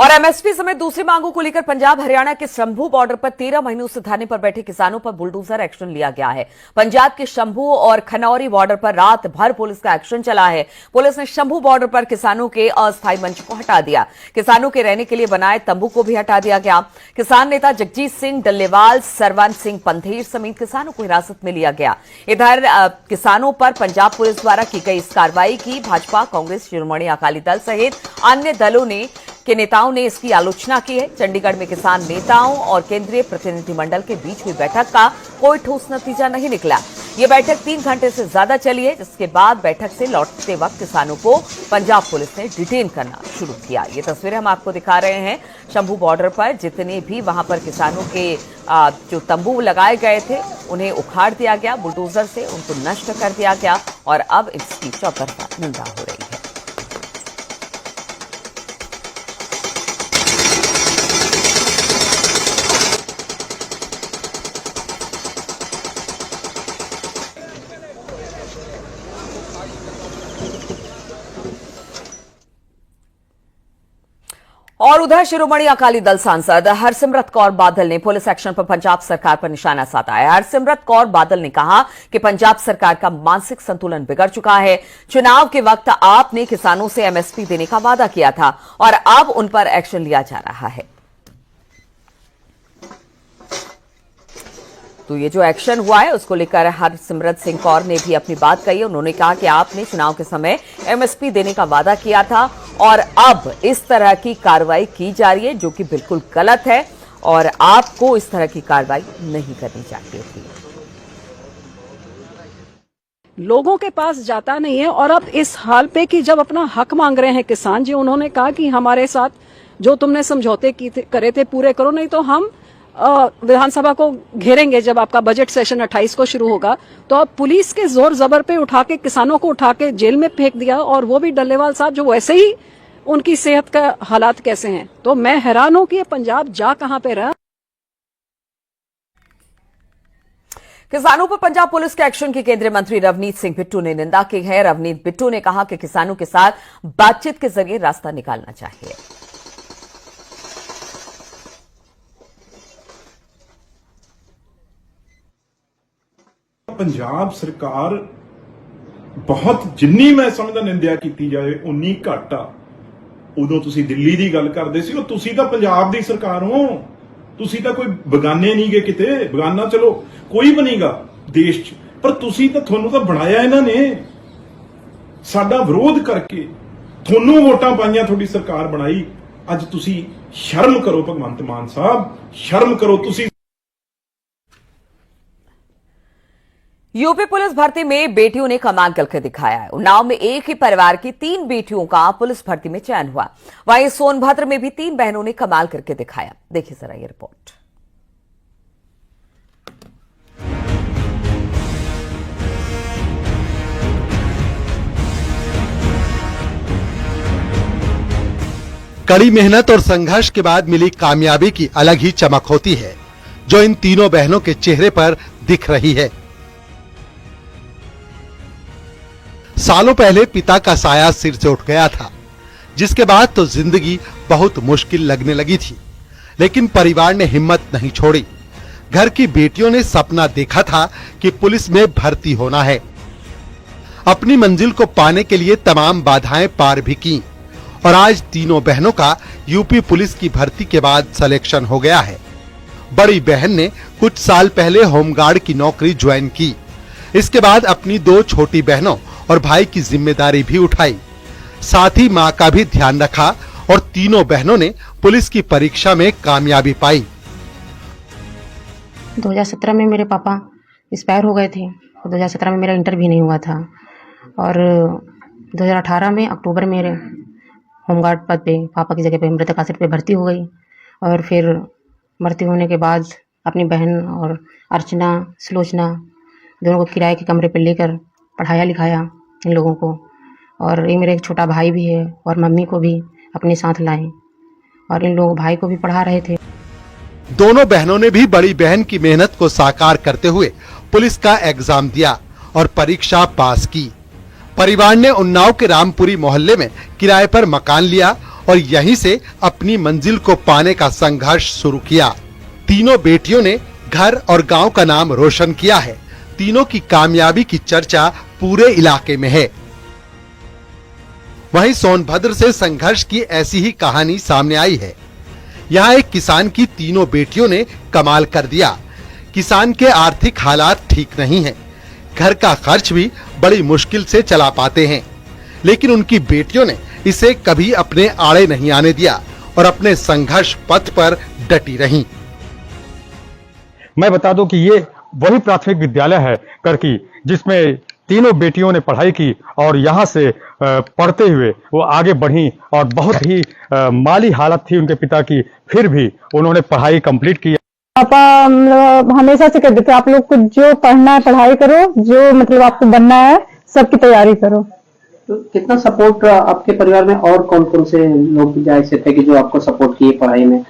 और एमएसपी समेत दूसरी मांगों को लेकर पंजाब हरियाणा के शंभू बॉर्डर पर 13 महीनों से धरने पर बैठे किसानों पर बुलडोजर एक्शन लिया गया है। पंजाब के शंभू और खनौरी बॉर्डर पर रात भर पुलिस का एक्शन चला है। पुलिस ने शंभू बॉर्डर पर किसानों के अस्थायी मंच को हटा दिया। किसानों के रहने के लिए बनाए तंबू को भी हटा दिया गया। किसान नेता जगजीत सिंह डल्लेवाल, सरवन सिंह पंथेर समेत किसानों को हिरासत में लिया गया। इधर किसानों पर पंजाब पुलिस द्वारा की गई इस कार्रवाई की भाजपा, कांग्रेस, शिरोमणि अकाली दल सहित अन्य दलों के नेताओं ने इसकी आलोचना की है। चंडीगढ़ में किसान नेताओं और केंद्रीय प्रतिनिधिमंडल के बीच हुई बैठक का कोई ठोस नतीजा नहीं निकला। ये बैठक 3 घंटे से ज्यादा चली है, जिसके बाद बैठक से लौटते वक्त किसानों को पंजाब पुलिस ने डिटेन करना शुरू किया। ये तस्वीरें हम आपको दिखा रहे हैं। शंभू बॉर्डर पर जितने भी वहां पर किसानों के जो तंबू लगाए गए थे उन्हें उखाड़ दिया गया, बुलडोजर से उनको नष्ट कर दिया गया और अब इसकी चौतरफा निंदा हो रही है। और उधर शिरोमणि अकाली दल सांसद हरसिमरत कौर बादल ने पुलिस एक्शन पर पंजाब सरकार पर निशाना साधा है। हरसिमरत कौर बादल ने कहा कि पंजाब सरकार का मानसिक संतुलन बिगड़ चुका है। चुनाव के वक्त आपने किसानों से एमएसपी देने का वादा किया था और अब उन पर एक्शन लिया जा रहा है। तो ये जो एक्शन हुआ है उसको लेकर हरसिमरत सिंह कौर ने भी अपनी बात कही। उन्होंने कहा कि आपने चुनाव के समय एमएसपी देने का वादा किया था और अब इस तरह की कार्रवाई की जा रही है जो कि बिल्कुल गलत है और आपको इस तरह की कार्रवाई नहीं करनी चाहिए थी। लोगों के पास जाता नहीं है और अब इस हाल पे कि जब अपना हक मांग रहे हैं किसान जी, उन्होंने कहा कि हमारे साथ जो तुमने समझौते करे थे पूरे करो, नहीं तो हम विधानसभा को घेरेंगे। जब आपका बजट सेशन 28 को शुरू होगा तो अब पुलिस के जोर जबर पे उठा के किसानों को उठा के जेल में फेंक दिया और वो भी डल्लेवाल साहब जो वैसे ही उनकी सेहत का हालात कैसे हैं। तो मैं हैरान हूं कि ये पंजाब जा कहां पे रहा। किसानों पर पंजाब पुलिस के एक्शन की केंद्रीय मंत्री रवनीत सिंह बिट्टू ने निंदा की है। रवनीत बिट्टू ने कहा कि किसानों के साथ बातचीत के जरिए रास्ता निकालना चाहिए। पंजाब सरकार बहुत जिन्नी मैं समझदा निंदिया की जाए उन्नी घट आ। उदों तुसी दिल्ली की गल करदे सी, तुसी तां पंजाब दी सरकार हो, तुसी तां कोई बगाने नहीं गए किते। बगाना चलो कोई भी नहींगा देश च, पर तुसी तां थोनू तां बनाया इन्हां ने साडा विरोध करके थोनू वोटां पाइयां, थोड़ी सरकार बनाई। अज तुसी शर्म करो भगवंत मान साहब, शर्म करो। तुसी यूपी पुलिस भर्ती में बेटियों ने कमाल करके दिखाया है। उन्नाव में एक ही परिवार की 3 बेटियों का पुलिस भर्ती में चयन हुआ। वहीं सोनभद्र में भी 3 बहनों ने कमाल करके दिखाया। देखिए जरा ये रिपोर्ट। कड़ी मेहनत और संघर्ष के बाद मिली कामयाबी की अलग ही चमक होती है जो इन तीनों बहनों के चेहरे पर दिख रही है। सालों पहले पिता का साया सिर से उठ गया था, जिसके बाद तो जिंदगी बहुत मुश्किल लगने लगी थी, लेकिन परिवार ने हिम्मत नहीं छोड़ी। घर की बेटियों ने सपना देखा था कि पुलिस में भर्ती होना है। अपनी मंजिल को पाने के लिए तमाम बाधाएं पार भी की और आज तीनों बहनों का यूपी पुलिस की भर्ती के बाद सिलेक्शन हो गया है। बड़ी बहन ने कुछ साल पहले होमगार्ड की नौकरी ज्वाइन की। इसके बाद अपनी 2 छोटी बहनों और भाई की जिम्मेदारी भी उठाई, साथ ही मां का भी ध्यान रखा और तीनों बहनों ने पुलिस की परीक्षा में कामयाबी पाई। 2017 में मेरे पापा एक्सपायर हो गए थे, 2017 में मेरा इंटर भी नहीं हुआ था और 2018 में अक्टूबर में मेरे होमगार्ड पद पे पापा की जगह पे मृतक आश्रित पे भर्ती हो गई। और फिर भर्ती होने के बाद अपनी बहन और अर्चना, सुलोचना दोनों को किराए के कमरे पे लेकर पढ़ाया लिखाया इन लोगों को। और ये मेरे एक छोटा भाई भी है और मम्मी को भी अपने साथ लाए और इन लोगों भाई को भी पढ़ा रहे थे। दोनों बहनों ने भी बड़ी बहन की मेहनत को साकार करते हुए पुलिस का एग्जाम दिया और परीक्षा पास की। परिवार ने उन्नाव के रामपुरी मोहल्ले में किराए पर मकान लिया और यहीं से अपनी मंजिल को पाने का संघर्ष शुरू किया। तीनों बेटियों ने घर और गांव का नाम रोशन किया है। तीनों की कामयाबी की चर्चा पूरे इलाके में है। वहीं सोनभद्र से संघर्ष की ऐसी ही कहानी सामने आई है। यहाँ एक किसान की तीनों बेटियों ने कमाल कर दिया। किसान के आर्थिक हालात ठीक नहीं हैं। घर का खर्च भी बड़ी मुश्किल से चला पाते हैं, लेकिन उनकी बेटियों ने इसे कभी अपने आड़े नहीं आने दिया और अपने संघर्ष पथ पर डटी रहीं। मैं बता दूं कि ये वही प्राथमिक विद्यालय है करकी, जिसमें तीनों बेटियों ने पढ़ाई की और यहाँ से पढ़ते हुए वो आगे बढ़ी और बहुत ही माली हालत थी उनके पिता की, फिर भी उन्होंने पढ़ाई कंप्लीट की। पापा हमेशा से कहते थे आप लोग को जो पढ़ना है पढ़ाई करो, जो मतलब आपको बनना है सबकी तैयारी करो। तो कितना सपोर्ट आपके परिवार में और कौन कौन से लोग ऐसे थे कि जो आपको सपोर्ट किए पढ़ाई में?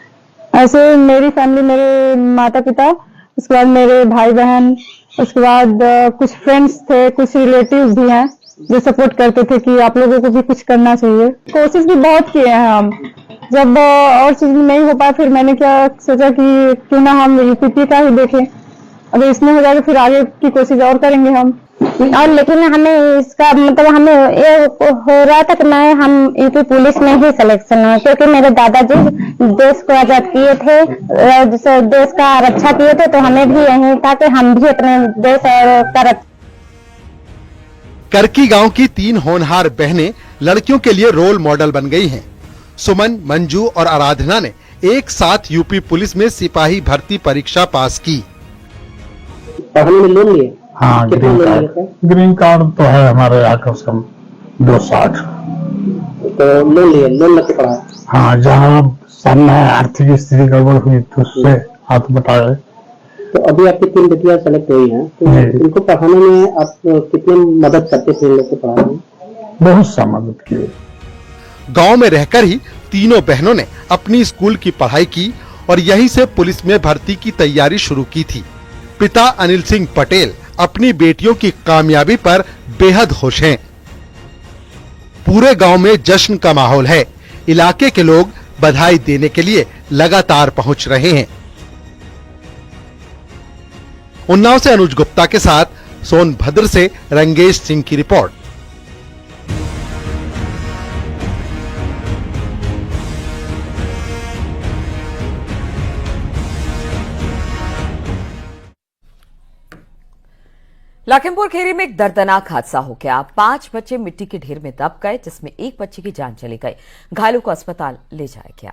ऐसे मेरी फैमिली, मेरे माता पिता, उसके बाद मेरे भाई बहन, उसके बाद कुछ फ्रेंड्स थे, कुछ रिलेटिव्स भी हैं जो सपोर्ट करते थे कि आप लोगों को भी कुछ करना चाहिए। कोशिश भी बहुत किए हैं हम, जब और चीज नहीं हो पाया फिर मैंने क्या सोचा कि क्यों ना हम यूपीपी का ही देखें, अगर इसमें हो जाएगा फिर आगे की कोशिश और करेंगे हम। और लेकिन हमें इसका मतलब हमें ये हो रहा था कि हम यूपी पुलिस में ही सिलेक्शन हुए, क्योंकि मेरे दादाजी देश को आजाद किए थे, देश का रक्षा किए थे, तो हमें भी यही था कि हम भी अपने देश का करकी गांव की 3 होनहार बहनें लड़कियों के लिए रोल मॉडल बन गई हैं। सुमन, मंजू और आराधना ने एक साथ यूपी पुलिस में सिपाही भर्ती परीक्षा पास की। पढ़ने में लोन लिए? हाँ, ग्रीन कार्ड तो है हमारे यहाँ कम से कम 260। तो लोन लिए, लोन लेके पढ़ा? हाँ, जहाँ सामने आर्थिक स्थिति गड़बड़ हुई तो उससे हाथ बटाए। तो अभी आपकी 3 बेटियां सेलेक्ट हुई हैं, तो इनको पढ़ाने में आप कितनी मदद करते थे इन लोग को पढ़ाने में? बहुत सा मदद की। गांव में रहकर ही तीनों बहनों ने अपनी स्कूल की पढ़ाई की और यहीं से पुलिस में भर्ती की तैयारी शुरू की थी। पिता अनिल सिंह पटेल अपनी बेटियों की कामयाबी पर बेहद खुश हैं। पूरे गांव में जश्न का माहौल है। इलाके के लोग बधाई देने के लिए लगातार पहुंच रहे हैं। उन्नाव से अनुज गुप्ता के साथ सोनभद्र से रंगेश सिंह की रिपोर्ट। लखीमपुर खीरी में एक दर्दनाक हादसा हो गया। 5 बच्चे मिट्टी के ढेर में दब गए, जिसमें एक बच्चे की जान चली गई। घायलों को अस्पताल ले जाया गया।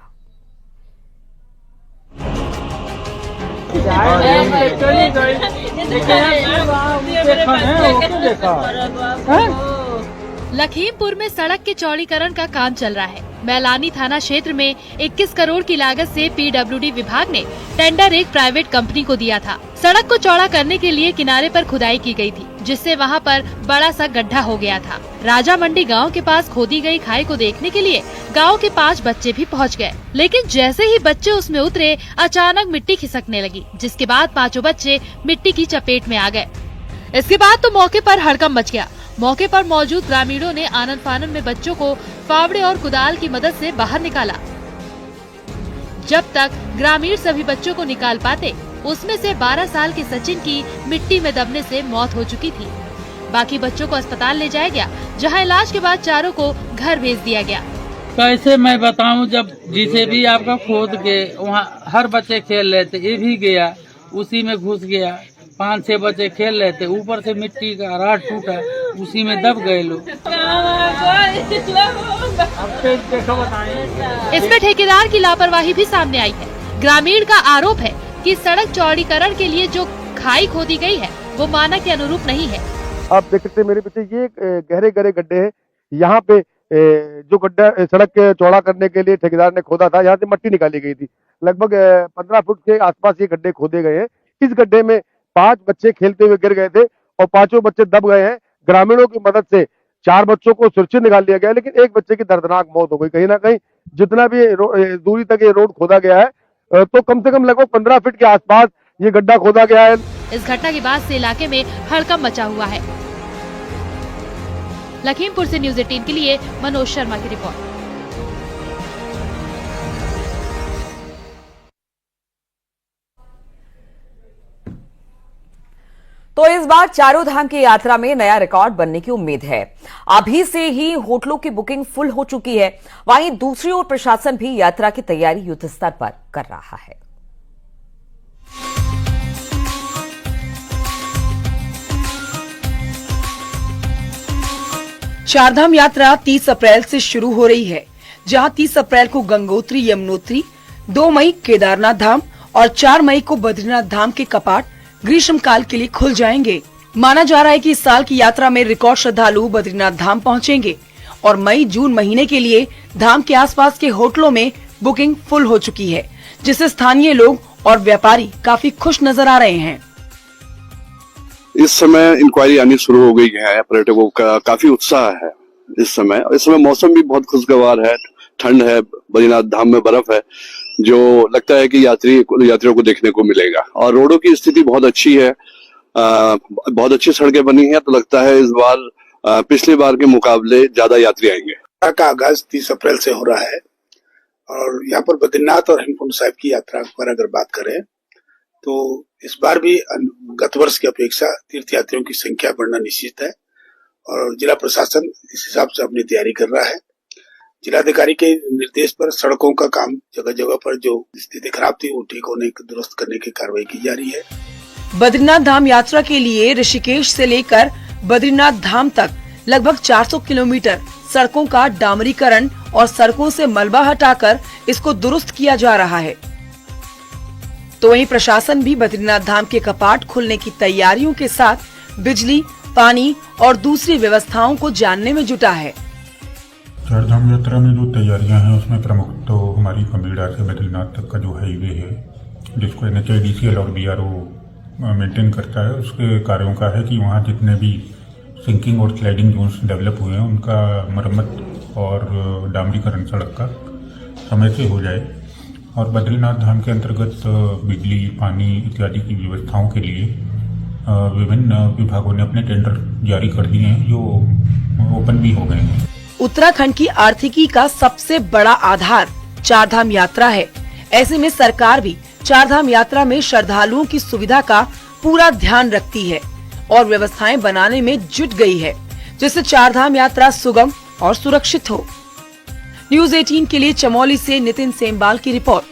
लखीमपुर में सड़क के चौड़ीकरण का काम चल रहा है। मैलानी थाना क्षेत्र में 21 करोड़ की लागत से पीडब्ल्यूडी विभाग ने टेंडर एक प्राइवेट कंपनी को दिया था। सड़क को चौड़ा करने के लिए किनारे पर खुदाई की गई थी, जिससे वहां पर बड़ा सा गड्ढा हो गया था। राजा मंडी गांव के पास खोदी गई खाई को देखने के लिए गांव के 5 बच्चे भी पहुंच गए, लेकिन जैसे ही बच्चे उसमें उतरे अचानक मिट्टी खिसकने लगी, जिसके बाद 5 बच्चे मिट्टी की चपेट में आ गए। इसके बाद तो मौके पर हड़कंप मच गया। मौके पर मौजूद ग्रामीणों ने आनन फानन में बच्चों को फावड़े और कुदाल की मदद से बाहर निकाला। जब तक ग्रामीण सभी बच्चों को निकाल पाते, उसमें से 12 साल के सचिन की मिट्टी में दबने से मौत हो चुकी थी। बाकी बच्चों को अस्पताल ले जाया गया, जहां इलाज के बाद चारों को घर भेज दिया गया। कैसे मैं बताऊं, जब जिसे भी आपका खोद के वहाँ हर बच्चे खेल रहे थे, ये भी गया उसी में घुस गया। 5-6 बच्चे खेल रहे थे, ऊपर से मिट्टी का राड टूटा, उसी में दब गए लोग। इसमें ठेकेदार की लापरवाही भी सामने आई है। ग्रामीण का आरोप है कि सड़क चौड़ीकरण के लिए जो खाई खोदी गई है वो मानक के अनुरूप नहीं है। आप देख सकते हैं मेरे पीछे ये गहरे गहरे गड्ढे हैं। यहाँ पे जो गड्ढा सड़क के चौड़ा करने के लिए ठेकेदार ने खोदा था, यहाँ से मिट्टी निकाली गई थी। लगभग 15 फुट के आसपास ये गड्ढे खोदे गए हैं। इस गड्ढे में 5 बच्चे खेलते हुए गिर गए थे और 5 बच्चे दब गए हैं। ग्रामीणों की मदद से 4 बच्चों को सुरक्षित निकाल लिया गया, लेकिन एक बच्चे की दर्दनाक मौत हो गई। कहीं ना कहीं जितना भी दूरी तक ये रोड खोदा गया है, तो कम से कम लगभग 15 फीट के आसपास ये गड्ढा खोदा गया है। इस घटना के बाद से इलाके में हड़कंप मचा हुआ है। लखीमपुर से न्यूज़ 18 के लिए मनोज शर्मा की रिपोर्ट। तो इस बार चारों धाम की यात्रा में नया रिकॉर्ड बनने की उम्मीद है। अभी से ही होटलों की बुकिंग फुल हो चुकी है। वहीं दूसरी ओर प्रशासन भी यात्रा की तैयारी युद्ध स्तर पर कर रहा है। चारधाम यात्रा 30 अप्रैल से शुरू हो रही है, जहां 30 अप्रैल को गंगोत्री यमुनोत्री, 2 मई केदारनाथ धाम और 4 मई को बद्रीनाथ धाम के कपाट ग्रीष्मकाल के लिए खुल जाएंगे। माना जा रहा है कि इस साल की यात्रा में रिकॉर्ड श्रद्धालु बद्रीनाथ धाम पहुंचेंगे और मई जून महीने के लिए धाम के आसपास के होटलों में बुकिंग फुल हो चुकी है, जिससे स्थानीय लोग और व्यापारी काफी खुश नजर आ रहे हैं। इस समय इंक्वायरी आनी शुरू हो गई है, पर्यटकों का काफी उत्साह है इस समय मौसम भी बहुत खुशगवार है, ठंड है, बद्रीनाथ धाम में बर्फ है, जो लगता है कि यात्रियों को देखने को मिलेगा। और रोडों की स्थिति बहुत अच्छी है, बहुत अच्छी सड़कें बनी हैं, तो लगता है इस बार पिछली बार के मुकाबले ज्यादा यात्री आएंगे। का आगाज 30 अप्रैल से हो रहा है और यहाँ पर बद्रीनाथ और हेमकुंड साहिब की यात्रा पर अगर बात करें तो इस बार भी गत वर्ष की अपेक्षा तीर्थयात्रियों की संख्या बढ़ना निश्चित है और जिला प्रशासन इस हिसाब से अपनी तैयारी कर रहा है। जिलाधिकारी के निर्देश पर सड़कों का काम जगह जगह पर जो स्थिति खराब थी वो ठीक होने दुरुस्त करने की कार्रवाई की जा रही है। बद्रीनाथ धाम यात्रा के लिए ऋषिकेश से लेकर बद्रीनाथ धाम तक लगभग 400 किलोमीटर सड़कों का डामरीकरण और सड़कों से मलबा हटाकर इसको दुरुस्त किया जा रहा है। तो वहीं प्रशासन भी बद्रीनाथ धाम के कपाट खुलने की तैयारियों के साथ बिजली, पानी और दूसरी व्यवस्थाओं को जानने में जुटा है। चारधाम यात्रा में जो तैयारियां हैं उसमें प्रमुख तो हमारी कबीड़ा से बद्रीनाथ तक का जो हाईवे है, जिसको NHIDCL और BRO मेंटेन करता है, उसके कार्यों का है कि वहाँ जितने भी सिंकिंग और स्लाइडिंग जोन्स डेवलप हुए हैं उनका मरम्मत और डामरीकरण सड़क का समय से हो जाए। और बद्रीनाथ धाम के अंतर्गत बिजली, पानी इत्यादि की व्यवस्थाओं के लिए विभिन्न विभागों ने अपने टेंडर जारी कर दिए हैं, जो ओपन भी हो गए हैं। उत्तराखंड की आर्थिकी का सबसे बड़ा आधार चारधाम यात्रा है। ऐसे में सरकार भी चारधाम यात्रा में श्रद्धालुओं की सुविधा का पूरा ध्यान रखती है और व्यवस्थाएं बनाने में जुट गई है, जिससे चारधाम यात्रा सुगम और सुरक्षित हो। न्यूज़ 18 के लिए चमोली से नितिन सेमवाल की रिपोर्ट।